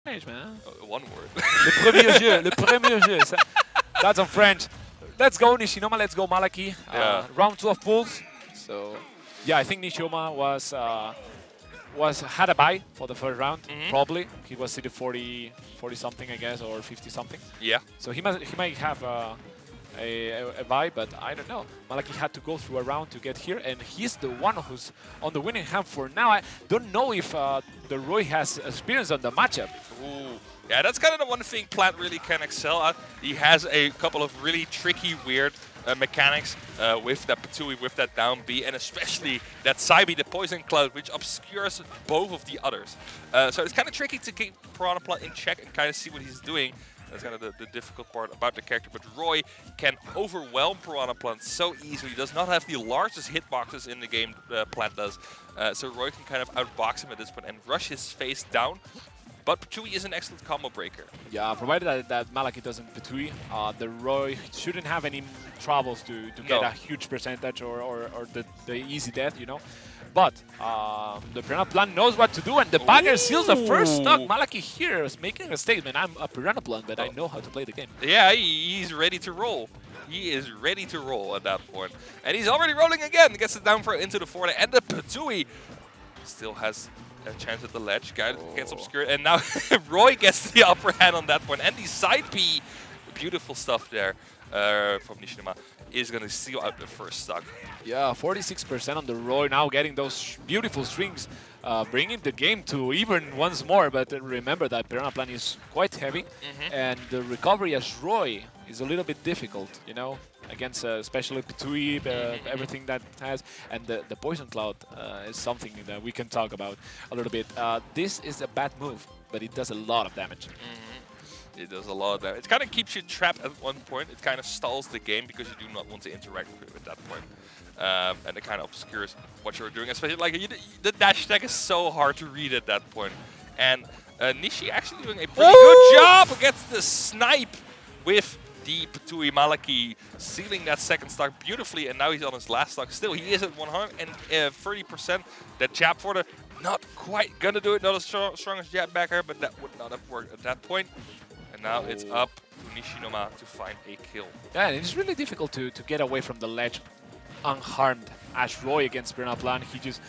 French, man. One word. Le premier jeu, le premier jeu. That's on French. Let's go Nishinoma, let's go Malaky. Yeah. Round 2 of pools. So, yeah, I think Nishinoma had a bye for the first round, probably. He was seated 40 something, I guess, or 50 something. Yeah. So he might have a bye, but I don't know. Malaky had to go through a round to get here, and he's the one who's on the winning hand for now. I don't know if the Roy has experience on the matchup. Ooh. Yeah, that's kind of the one thing Plant really can excel at. He has a couple of really tricky, weird mechanics with that Patui, with that down B, and especially that side B, the Poison Cloud, which obscures both of the others. So it's kind of tricky to keep Piranha Plant in check and kind of see what he's doing. That's kind of the difficult part about the character, but Roy can overwhelm Piranha Plant so easily. He does not have the largest hitboxes in the game Plant does, so Roy can kind of outbox him at this point and rush his face down. But Patui is an excellent combo breaker. Yeah, provided that Malaky doesn't Patui, the Roy shouldn't have any troubles to get a huge percentage or the easy death, you know. But the Piranha Plant knows what to do, and the bagger seals the first stock. Malaky here is making a statement. I'm a Piranha Plant, but I know how to play the game. Yeah, he's ready to roll. He is ready to roll at that point. And he's already rolling again. Gets it down throw into the forehand, and the Patui still has a chance at the ledge. Guy gets obscured, and now Roy gets the upper hand on that one. And the side P, beautiful stuff there from Nishinoma, is going to seal out the first stock. Yeah, 46% on the Roy, now getting those beautiful strings, bringing the game to even once more. But remember that Piranha Plant is quite heavy, and the recovery as Roy is a little bit difficult, you know, against especially Patui, everything that has, and the Poison Cloud is something that we can talk about a little bit. This is a bad move, but it does a lot of damage. It does a lot of damage. It kind of keeps you trapped at one point. It kind of stalls the game because you do not want to interact with it at that point. And it kind of obscures what you're doing. Especially like the dash attack is so hard to read at that point. And Nishi actually doing a pretty good job against the snipe with the Patui. Malaky sealing that second stock beautifully, and now he's on his last stock. Still, he is at 130%. That jab for the not quite gonna do it. Not as strong as jab back here, but that would not have worked at that point. And now it's up to Nishinoma to find a kill. Yeah, and it's really difficult to get away from the ledge unharmed. As Roy against Piranha Plant, he just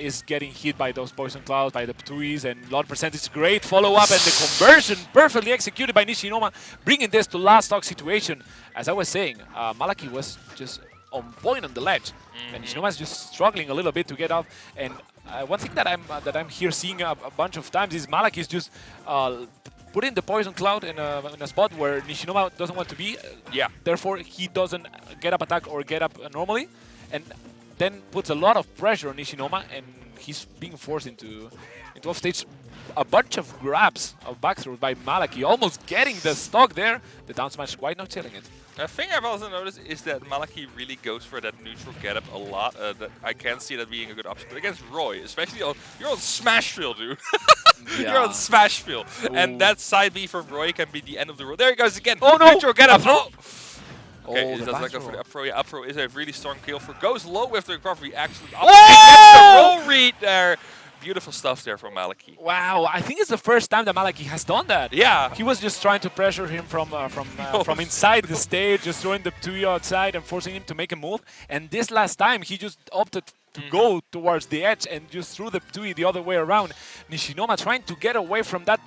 is getting hit by those Poison Clouds, by the Patuis, and lot percentage great follow-up, and the conversion perfectly executed by Nishinoma, bringing this to last stock situation. As I was saying, Malaky was just on point on the ledge, and Nishinoma is just struggling a little bit to get up. And one thing that I'm here seeing a bunch of times is Malaky is just putting the Poison Cloud in a spot where Nishinoma doesn't want to be. Therefore, he doesn't get up attack or get up normally, and then puts a lot of pressure on Nishinoma, and he's being forced into off stage. A bunch of grabs of back throw by Malaky, almost getting the stock there. The down smash quite not killing it. A thing I've also noticed is that Malaky really goes for that neutral get up a lot. That I can see that being a good option. But against Roy, especially you're on Smash Field, dude. You're on Smash Field. And that side B from Roy can be the end of the road. There he goes again. Oh no! Neutral get up. Oh. Okay, Oh, he does not go for the up throw. Yeah, up throw is a really strong kill for. Goes low with the recovery, actually. Oh! Gets the roll read there. Beautiful stuff there from Malaky. Wow, I think it's the first time that Malaky has done that. Yeah. He was just trying to pressure him from inside the stage, just throwing the 2 outside and forcing him to make a move. And this last time, he just opted to go towards the edge and just threw the 2 the other way around. Nishinoma trying to get away from that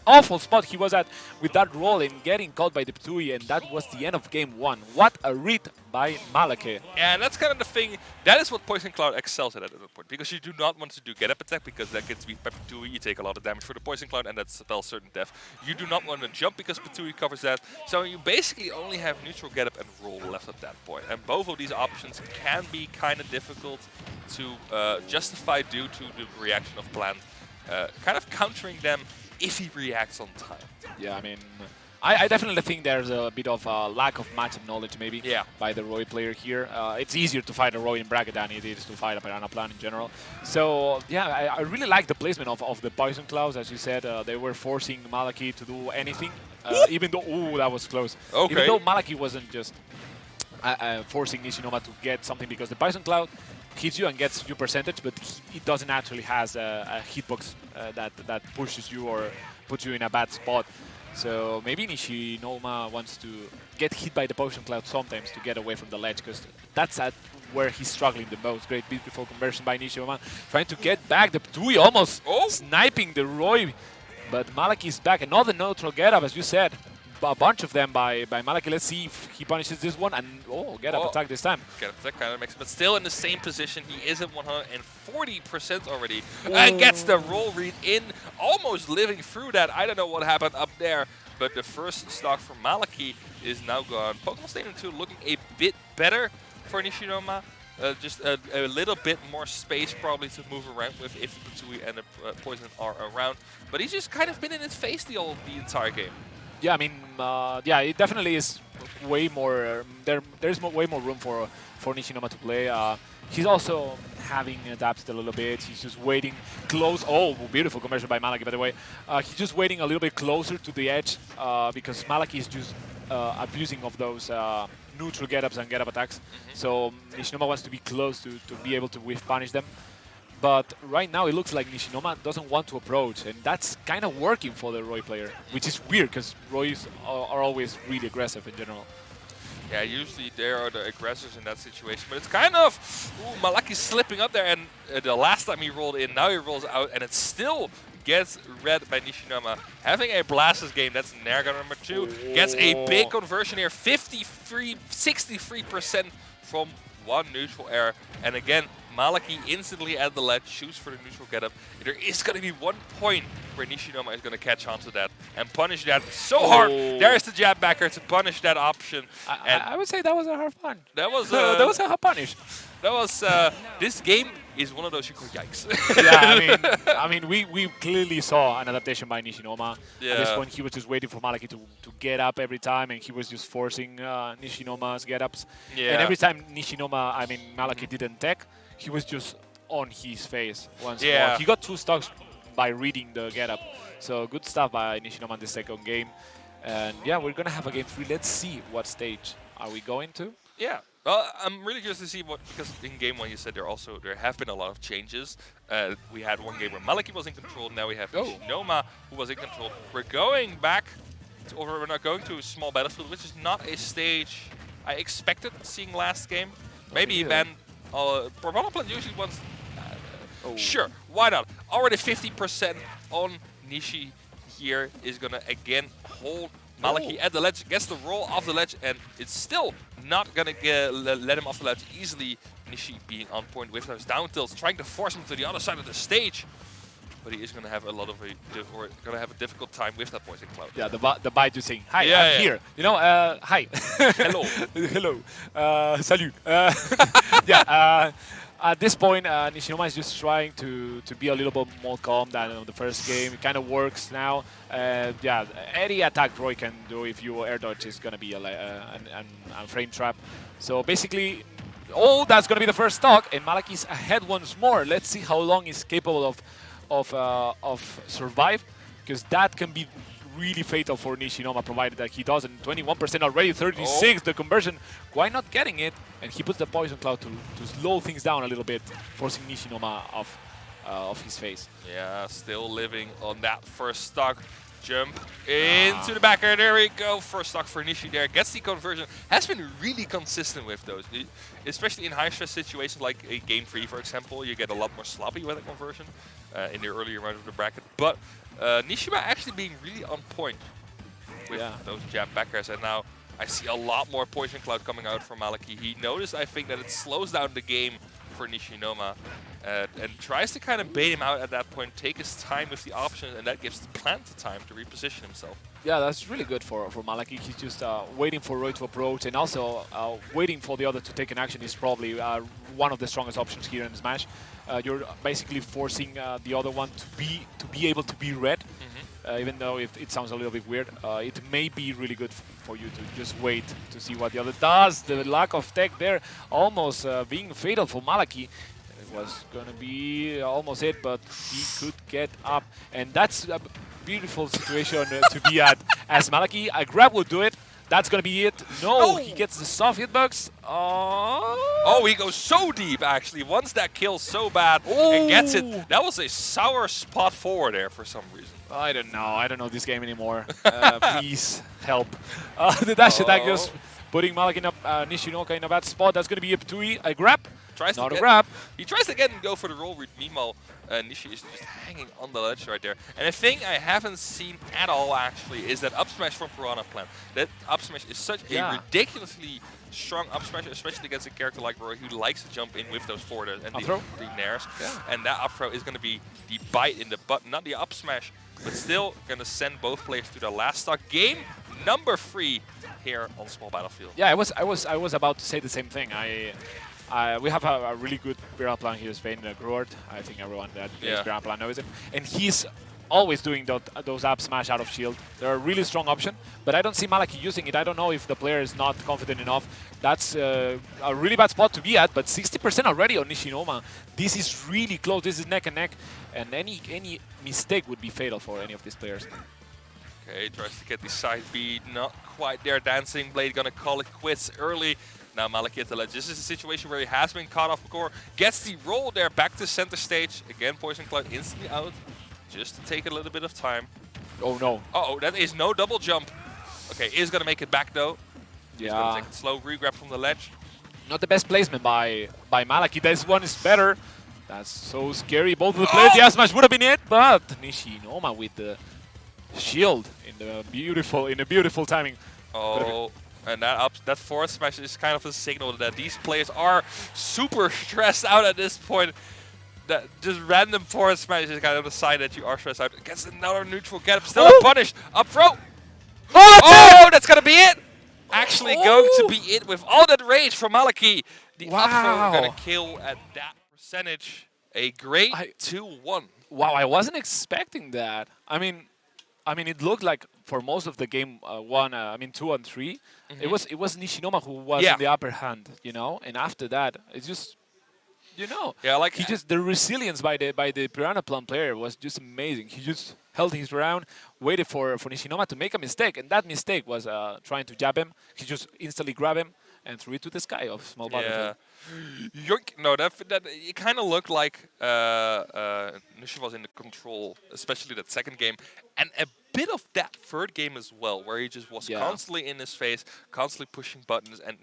awful spot he was at with that roll and getting caught by the Patui, and that was the end of game 1. What a read by Malaky. Yeah, and that's kind of the thing. That is what Poison Cloud excels at that point, because you do not want to do get up attack because that gets beat by Patui. You take a lot of damage for the Poison Cloud, and that spells certain death. You do not want to jump because Patui covers that. So you basically only have neutral get up and roll left at that point. And both of these options can be kind of difficult to justify due to the reaction of Plant. Kind of countering them if he reacts on time. Yeah, I mean, I definitely think there's a bit of a lack of matchup knowledge maybe by the Roy player here. It's easier to fight a Roy in bracket than it is to fight a Piranha Plant in general. So yeah, I really like the placement of the Poison Clouds. As you said, they were forcing Malaky to do anything, even though, ooh, that was close. Okay. Even though Malaky wasn't just forcing Nishinoma to get something, because the Poison Cloud hits you and gets your percentage, but it doesn't actually has a hitbox that pushes you or puts you in a bad spot. So maybe Nishinoma wants to get hit by the potion cloud sometimes to get away from the ledge, because that's at where he's struggling the most. Great beautiful conversion by Nishinoma, trying to get back the Tui, almost sniping the Roy. But Malaky is back. Another neutral get up, as you said. A bunch of them by Malaky. Let's see if he punishes this one. And get up attack this time. Get up attack kind of makes it, but still in the same position. He is at 140% already. And gets the roll read in, almost living through that. I don't know what happened up there. But the first stock from Malaky is now gone. Pokemon Stadium 2 looking a bit better for Nishinoma. Just a little bit more space probably to move around with if the Tui and the Poison are around. But he's just kind of been in his face the entire game. Yeah, I mean, it definitely is way more. There's way more room for Nishinoma to play. He's also having adapted a little bit. He's just waiting close. Oh, beautiful conversion by Malaky, by the way. He's just waiting a little bit closer to the edge because Malaky is just abusing of those neutral get-ups and get-up attacks. So Nishinoma wants to be close to be able to whiff punish them. But right now it looks like Nishinoma doesn't want to approach, and that's kind of working for the Roy player, which is weird because Roys are always really aggressive in general. Yeah, usually they are the aggressors in that situation, but it's kind of Malaky slipping up there, and the last time he rolled in, now he rolls out, and it still gets read by Nishinoma. Having a Blastoise game, that's Nerga number 2, gets a big conversion here, 63% from one neutral air, and again, Malaky instantly at the ledge, shoots for the neutral getup. There is going to be one point where Nishinoma is going to catch on to that and punish that so hard. There's the jab backer to punish that option. I would say that was a hard punish. That was that was a hard punish. That was this game is one of those you go yikes. Yeah, I mean, we clearly saw an adaptation by Nishinoma. Yeah. At this point, he was just waiting for Malaky to get up every time, and he was just forcing Nishinoma's get-ups. Yeah. And every time Malaky didn't tech, he was just on his face once more. He got 2 stocks by reading the get-up. So good stuff by Nishinoma in the second game. And yeah, we're going to have a game 3. Let's see what stage are we going to. Yeah. Well, I'm really curious to see because in game 1 you said there have been a lot of changes. We had one game where Malaky was in control, now we have Nishinoma who was in control. We're going back, we're not going to a small battlefield, which is not a stage I expected seeing last game. Maybe then Piranha usually wants... Sure, why not? Already 50% on Nishi here is going to again hold Malaky at the ledge, gets the roll off the ledge, and it's still not going to let him off the ledge easily. Nishi being on point with those down tilts, trying to force him to the other side of the stage. But he is going to have a difficult time with that poison cloud. Yeah, the bite to saying, hi, I'm here. You know, hi. Hello. Hello. Salut. At this point, Nishinoma is just trying to be a little bit more calm than on the first game. It kind of works now. Any attack Roy can do if you air dodge is going to be a frame trap. So basically, that's going to be the first stock, and Malaky's ahead once more. Let's see how long he's capable of survive, because that can be really fatal for Nishinoma, provided that he doesn't. 21% already, 36 the conversion. Why not getting it? And he puts the poison cloud to slow things down a little bit, forcing Nishinoma off his face. Yeah, still living on that first stock. Jump into the backer. There we go. First stock for Nishi there. Gets the conversion. Has been really consistent with those. Especially in high stress situations like a game 3, for example. You get a lot more sloppy with a conversion in the earlier round of the bracket. But Nishima actually being really on point with those jab backers. And now I see a lot more poison cloud coming out from Malaky. He noticed, I think, that it slows down the game for Nishinoma. And tries to kind of bait him out at that point, take his time with the options, and that gives the plant the time to reposition himself. Yeah, that's really good for Malaky. He's just waiting for Roy to approach, and also waiting for the other to take an action is probably one of the strongest options here in Smash. You're basically forcing the other one to be able to be read, even though it sounds a little bit weird. It may be really good for you to just wait to see what the other does. The lack of tech there almost being fatal for Malaky. Was going to be almost it, but he could get up. And that's a beautiful situation to be at. As Malaky, a grab will do it. That's going to be it. No, he gets the soft hitbox. Oh, he goes so deep, actually. Wants that kill so bad and gets it. That was a sour spot forward there for some reason. I don't know. I don't know this game anymore. Please help. The dash attack just putting Malaky in Nishinoma in a bad spot. That's going to be a 2E. A grab. Not a grab. He tries to get and go for the roll read. Meanwhile, Nishi is just hanging on the ledge right there. And a thing I haven't seen at all, actually, is that up smash from Piranha plan. That up smash is such a ridiculously strong up smash, especially against a character like Roy who likes to jump in with those forwards and the nairs. And that up throw is going to be the bite in the butt, not the up smash, but still going to send both players to the last stock. Game number 3 here on Small Battlefield. Yeah, I was about to say the same thing. We have a really good Piranha plan here in Spain, Gruard. I think everyone that plays Piranha plan knows it. And he's always doing those up smash out of shield. They're a really strong option, but I don't see Malaky using it. I don't know if the player is not confident enough. That's a really bad spot to be at, but 60% already on Nishinoma. This is really close. This is neck and neck, and any mistake would be fatal for any of these players. Okay, tries to get the side B, not quite there. Dancing Blade gonna call it quits early. Now Malaky at the ledge. This is a situation where he has been caught off core. Gets the roll there, back to center stage. Again, Poison Cloud instantly out. Just to take a little bit of time. Oh no. Uh-oh, that is no double jump. Okay, is gonna make it back though. He's gonna take a slow regrab from the ledge. Not the best placement by Malaky. This one is better. That's so scary. Both of the players, the smash would have been it, but Nishinoma with the shield in the beautiful timing. Oh, and that forward smash is kind of a signal that these players are super stressed out at this point. That just random forward smash is kind of the sign that you are stressed out. Gets another neutral get, still unpunished. Up throw. Oh, that's gonna be it. Actually going to be it with all that rage from Malaky. The up throw gonna kill at that percentage. A great 2-1. Wow, I wasn't expecting that. I mean, it looked like for most of the game 2 and 3, it was Nishinoma who was in the upper hand, you know. And after that, it's just, you know, like he just the resilience by the Piranha plan player was just amazing. He just held his ground, waited for Nishinoma to make a mistake, and that mistake was trying to jab him. He just instantly grabbed him and threw it to the sky of Small Battlefield. No, that it kind of looked like Nishi was in the control, especially that second game, and a bit of that third game as well, where he just was constantly in his face, constantly pushing buttons and